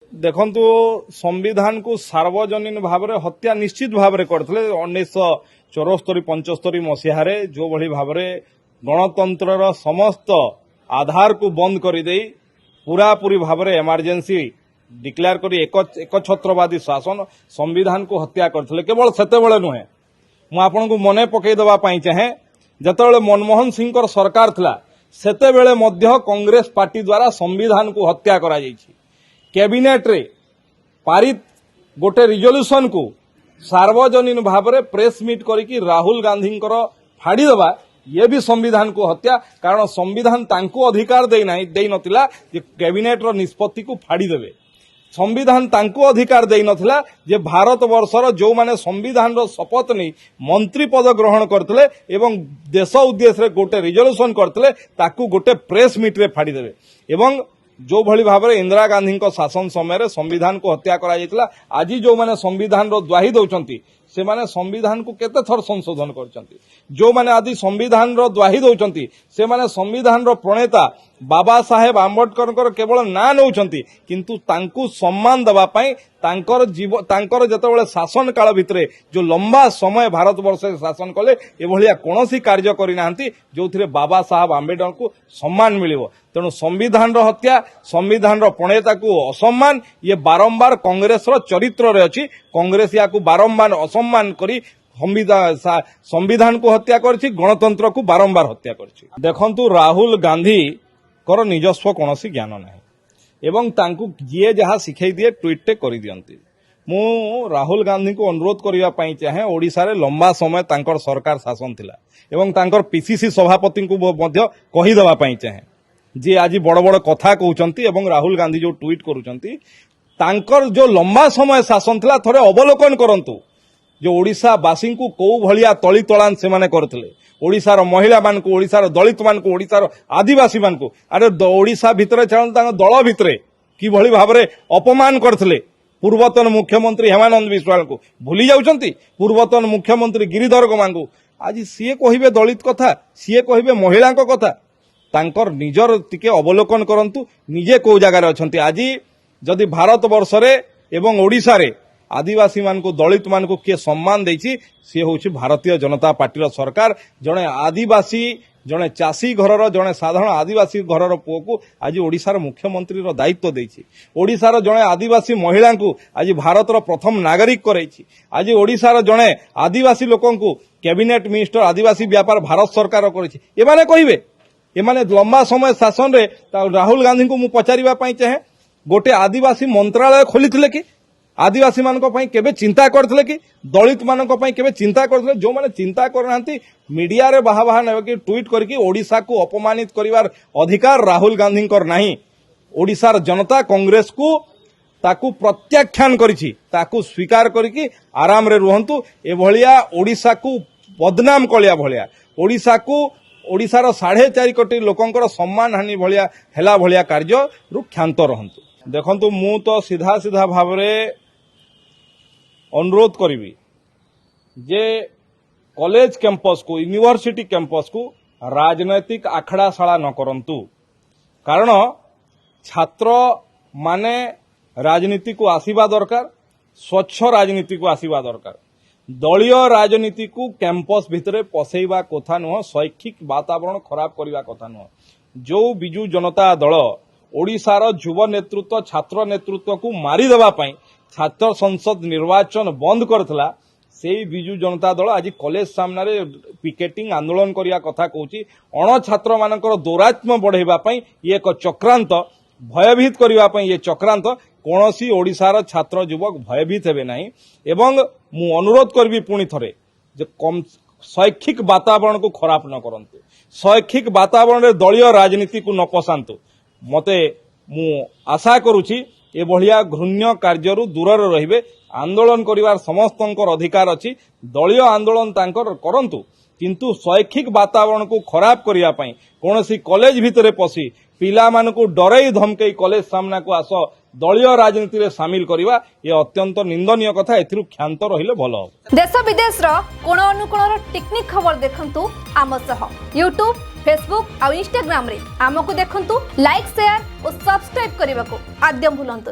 देखंतु संविधान को सार्वजनीन भाव में हत्या निश्चित भाव में करते 1974-75 मसीह जो भली भाव में गणतंत्र समस्त आधार को बंद कर पूरापूरी भाव में इमरजेंसी डिक्लेयर कर एक छत्रवादी शासन संविधान को हत्या करते केवल सेते नुहे मु आपन को मने पकई देबा पई चाहे जतबेले मनमोहन सिंह सरकार थिला सेते मध्य कांग्रेस पार्टी द्वारा संविधान को हत्या करा जायछि। कैबिनेट रे पारित गोटे रिजोल्यूशन को सार्वजनीन भाव में प्रेस मीट करिकी राहुल गांधी फाड़ी देबा ये भी संविधान को हत्या। कारण संविधान तांको अधिकार दे नथिला जे कैबिनेट रो निष्पत्ति को फाड़ी देबे। संविधान तांको अधिकार दे नथिला जे भारत वर्षर जो माने संविधान रो शपथ नहीं मंत्री पद ग्रहण करथिले एवं देश उद्देश्य रे गोटे रिजोल्यूशन करथिले ताकू गोटे प्रेस मीट रे फाड़ी देबे। एवं जो भली भाव में इंदिरा गांधी शासन समय संविधान को हत्या करा जायतिला आज जो माने संविधान रो द्वाही दौरान से माने संविधान को केते थर संशोधन करछंती। जो माने आदि संविधान रो द्वाही दौरान से माने संविधान रो प्रणेता बाबा साहेब आंबेडकर केवल ना नौछंती किंतु तांकु सम्मान दबा पई तांकर जतबेले शासन काल भितरे जो लंबा समय भारत वर्ष शासन कले एभलिया कोनोसी कार्य करि नाहंती जोथिरे बाबा साहेब आंबेडकर को सम्मान मिलिबो। तेणु संविधान रो हत्या संविधान रो प्रणेता को असम्मान ये बारंबार कांग्रेस रो चरित्र रे अछि। कांग्रेस या को बारंबार असम्मान करी संविधान को हत्या करछि गणतंत्र को बारंबार हत्या करछि। देखंतु राहुल गांधी कर निजस्व कोनोसी ज्ञान नाही एवं तांकु जे जहा सिखै दिए ट्वीट करि दियंती। मु राहुल गांधी को अनुरोध करिवा पई चाहे ओडिसा रे लंबा समय तांकर सरकार शासन थिला एवं तांकर पीसीसी सभापति को मध्य कहि देबा पई चाहे जे आज बड़ बड़ कथा कहउचंती एवं राहुल गांधी जो ट्वीट करूचंती तांकर जो लंबा समय शासन थिला थोड़े अवलोकन करंतु जो ओडिशा वासी को कौ भलिया तली तलान से माने करथिले। ओडिशार महिला मान को ओडिशार दलित मान को ओडिशार आदिवासी मान को अरे ओडिशा भितरे दल भितरे कि भली भाव में अपमान करथिले। पूर्वतन मुख्यमंत्री हेमानंद बिश्वाल को भूली जाउचंती पूर्वतन मुख्यमंत्री गिरिधर गमां को आज सीए कहिबे दलित कथा सीए कहिबे महिला कथा तांकर निजर टिके अवलोकन करंतु निजे को जगार अछंती। आज जदि भारत वर्ष रे एवं ओडिशा रे आदिवासी मान को दलित मान को किए सम्मान देछि सी होछि भारतीय जनता पार्टी सरकार। जड़े आदिवासी जड़े चाषी घरर जड़े साधारण आदिवासी घरर पुओ को आज ओडिशार मुख्यमंत्री रो दायित्व देछि। ओडिशार जड़े आदिवासी महिला को आज भारतर प्रथम नागरिक करैछि। आज ओडिशार जड़े आदिवासी लोकन को कैबिनेट मिनिस्टर आदिवासी व्यापार भारत सरकार करैछि। एमाने कहिबे एमाने लंबा समय शासन रे राहुल गांधी को मु पचारिबा पई चाहे गोटे आदिवासी मंत्रालय खोलिथिले कि आदिवासी मान केबे चिंता करथिले कि दलित मान केबे चिंता करथिले। जो माने चिंता करनांती मीडिया रे बाहा बाहा ने कि ट्वीट करके ओडिशा को अपमानित करिवार अधिकार राहुल गांधी कर नाही। ओडिशार जनता कांग्रेस को ताकू प्रत्याख्यान करिछि ताकू स्वीकार करिकि आराम रे रुहंतु। ए भलिया ओडिशा को बदनाम कलिया भलिया ओडिशा को ओडिशार 4.5 कोटी लोकंकर सम्मान हानि भलिया हेला भलिया कार्य रु क्षांत रहंतु। देखंतु मु तो सीधा सीधा भाव में अनुरोध करी जे कॉलेज कैंपस को यूनिवर्सिटी कैंपस को राजनैतिक आखड़ाशाला न करंतु। कारण छात्र माने राजनीति को आसीबा दरकार स्वच्छ राजनीति को आसीबा दरकार। दलीय राजनीति को कैंपस भितरे पसैबा कथा नुह शैक्षिक वातावरण खराब करबा कथा नुह। जो बिजु जनता दल ओडिशार युव नेतृत्व छात्र नेतृत्व को मारी देबा पई छात्र संसद निर्वाचन बंद करथला से बिजु जनता दल आज कॉलेज सामने पिकेटिंग आंदोलन करिया कथा कहूची। अण छात्र मानकर दौरात्म्य बढ़ाइबा पई ये एक चक्रांत भयभीत करिबा पई ये चक्रांत कोनोसी ओडिशार छात्र युवक भयभीत हेबे नाही। एवं मु अनुरोध करबी पुणी थरे जे कम शैक्षिक वातावरण को खराब न करंतु शैक्षिक वातावरण रे दलीय राजनीति को न पसांतु। मते मु आशा करूची ए भलिया घृण्य कार्यरू दूर रहिबे। आंदोलन करिवार समस्तंकर अधिकार अछि दलीय आंदोलन तांकर करंतु किंतु शैक्षिक वातावरण को खराब करिया पई कोनोसी कॉलेज भितरे पसी पिला मान को डरई धमकई कॉलेज सामना को आस दलीय राजनीति रे शामिल करिवा ये अत्यंत निंदनीय कथा। एथिरु क्षांत रहिले भलो हो। देश विदेश रो कोण अनुकोण टेक्निक खबर देखंतु आम सह यूट्यूब फेसबुक और इंस्टाग्राम रे आमको देखंतु लाइक शेयर और सब्सक्राइब करने को आद्यम भूलंतु।